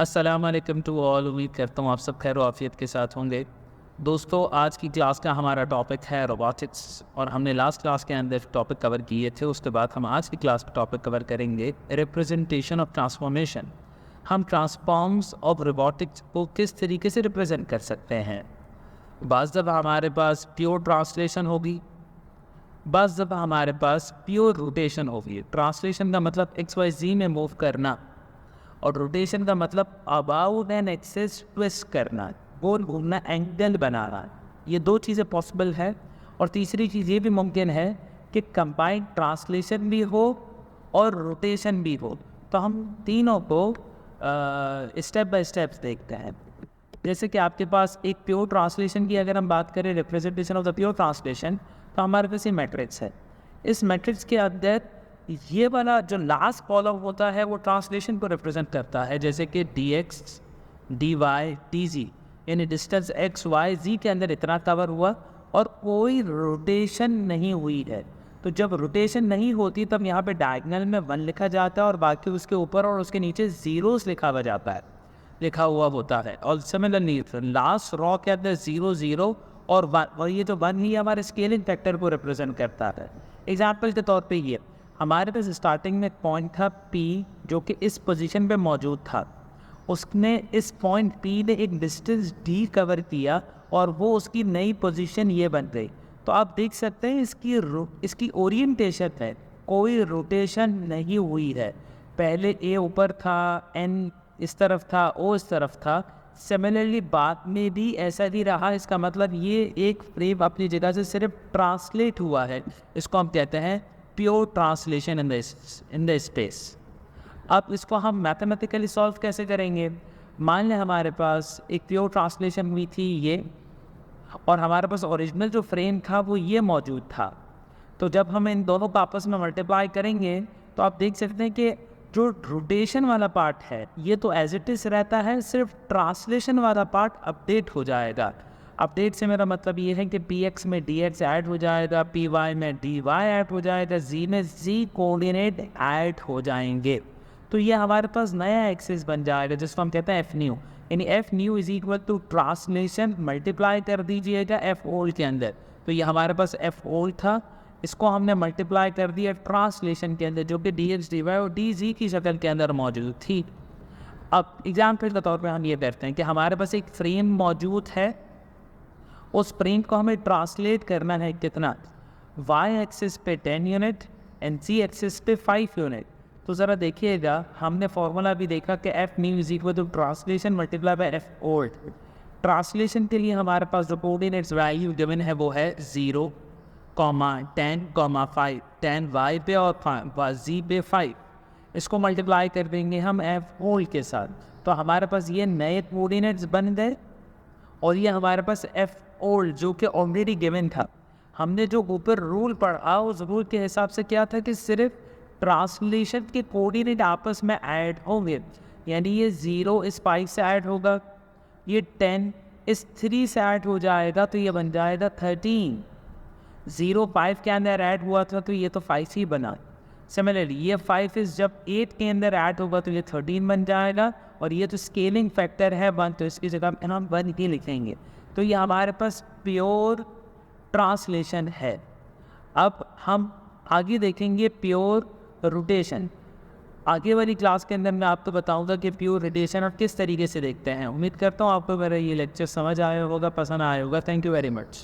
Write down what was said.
अस्सलाम वालेकुम to all. उम्मीद करता हूँ आप सब खैर आफियत के साथ होंगे। दोस्तों, आज की क्लास का हमारा टॉपिक है रोबोटिक्स और हमने लास्ट क्लास के अंदर टॉपिक कवर किए थे। उसके बाद हम आज की क्लास का टॉपिक कवर करेंगे रिप्रेजेंटेशन ऑफ ट्रांसफॉर्मेशन। हम ट्रांसफॉर्म्स ऑफ रोबोटिक्स को किस तरीके से रिप्रेजेंट कर सकते हैं। बाज़ दफ़ा हमारे पास प्योर ट्रांसलेशन होगी, बाज़ दफ़ा हमारे पास प्योर रोटेशन होगी। ट्रांसलेशन का मतलब XYZ में मूव करना और रोटेशन का मतलब अबाउट एन एक्सेस ट्विस्ट करना, गोल घूमना, एंगल बनाना। ये दो चीज़ें पॉसिबल है। और तीसरी चीज़ ये भी मुमकिन है कि कंबाइंड ट्रांसलेशन भी हो और रोटेशन भी हो। तो हम तीनों को स्टेप बाय स्टेप देखते हैं। जैसे कि आपके पास एक प्योर ट्रांसलेशन की अगर हम बात करें, representation of the pure translation, तो हमारे पास ये मैट्रिक्स है। इस मैट्रिक्स के अंदर ये वाला जो लास्ट कॉलम होता है वो ट्रांसलेशन को रिप्रेजेंट करता है, जैसे कि dx, dy, dz, यानी डिस्टेंस x, y, z के अंदर इतना कवर हुआ और कोई रोटेशन नहीं हुई है। तो जब रोटेशन नहीं होती तब यहाँ पे डायगोनल में 1 लिखा जाता है और बाकी उसके ऊपर और उसके नीचे ज़ीरोस लिखा हुआ होता है। और सिमिलरली लास्ट रॉ के अंदर 0 0 और 1, और ये जो 1 ही हमारे स्केलिंग फैक्टर को रिप्रेजेंट करता है। एग्जाम्पल के तौर पे ये हमारे पास स्टार्टिंग में एक पॉइंट था P जो कि इस पोजीशन पे मौजूद था। उसने इस पॉइंट P ने एक डिस्टेंस D कवर किया और वो उसकी नई पोजीशन ये बन गई। तो आप देख सकते हैं इसकी ओरिएंटेशन है, कोई रोटेशन नहीं हुई है। पहले A ऊपर था, N इस तरफ था, O इस तरफ था। सिमिलरली बाद में भी ऐसा ही रहा। इसका मतलब ये एक फ्रेम अपनी जगह से सिर्फ ट्रांसलेट हुआ है। इसको हम कहते हैं pure translation in the space. अब इसको हम मैथमेटिकली सॉल्व कैसे करेंगे। मान लें हमारे पास एक प्योर ट्रांसलेशन हुई थी ये, और हमारे पास ओरिजिनल जो फ्रेम था वो ये मौजूद था। तो जब हम इन दोनों को आपस में मल्टीप्लाई करेंगे तो आप देख सकते हैं कि जो रोटेशन वाला पार्ट है ये तो एज इट इज़ रहता है, सिर्फ ट्रांसलेशन वाला पार्ट अपडेट हो जाएगा। अपडेट से मेरा मतलब ये है कि px में dx ऐड हो जाएगा, py में dy ऐड हो जाएगा, z में z कोऑर्डिनेट ऐड हो जाएंगे। तो ये हमारे पास नया एक्सिस बन जाएगा जिसको हम कहते हैं f न्यू। यानी f new is equal to translation multiply कर दीजिएगा f ओल्ड के अंदर। तो ये हमारे पास f ओल्ड था, इसको हमने मल्टीप्लाई कर दिया ट्रांसलेशन के अंदर जो कि dx dy और dz की शक्ल के अंदर मौजूद थी। अब एग्जाम्पल के तौर पर हम ये करते हैं कि हमारे पास एक फ्रेम मौजूद है, उस फ्रेम को हमें ट्रांसलेट करना है कितना, y एक्सिस पे 10 यूनिट एंड z एक्सिस पे 5 यूनिट। तो ज़रा देखिएगा, हमने फॉर्मूला भी देखा कि f new is equal to translation multiply by f old. Translation के लिए हमारे पास जो कोऑर्डिनेट्स वैल्यू गिवन है वो है 0, 10, 5, 10 y पे और z पे 5। इसको मल्टीप्लाई कर देंगे हम f ओल्ड के साथ, तो हमारे पास ये नए कोऑर्डिनेट्स बन गए और ये हमारे पास f ओल्ड जो कि ऑलरेडी गिवन था। हमने जो ऊपर रूल पढ़ा उस रूल के हिसाब से क्या था कि सिर्फ ट्रांसलेशन के कोऑर्डिनेट आपस में ऐड होंगे। यानी ये 0 इस 5 से ऐड होगा, ये 10 इस 3 से ऐड हो जाएगा, तो ये बन जाएगा 13। 0 5 के अंदर ऐड हुआ था तो ये तो 5 ही बना। सिमिलरली ये 5 इस जब 8 के अंदर ऐड होगा तो ये 13 बन जाएगा, और ये तो स्केलिंग फैक्टर है 1, तो इसकी जगह हम 1 ही लिखेंगे। तो ये हमारे पास प्योर ट्रांसलेशन है। अब हम आगे देखेंगे प्योर रोटेशन। आगे वाली क्लास के अंदर मैं आपको बताऊंगा कि प्योर रोटेशन और किस तरीके से देखते हैं। उम्मीद करता हूँ आपको मेरा ये लेक्चर समझ आया होगा, पसंद आया होगा। Thank you very much.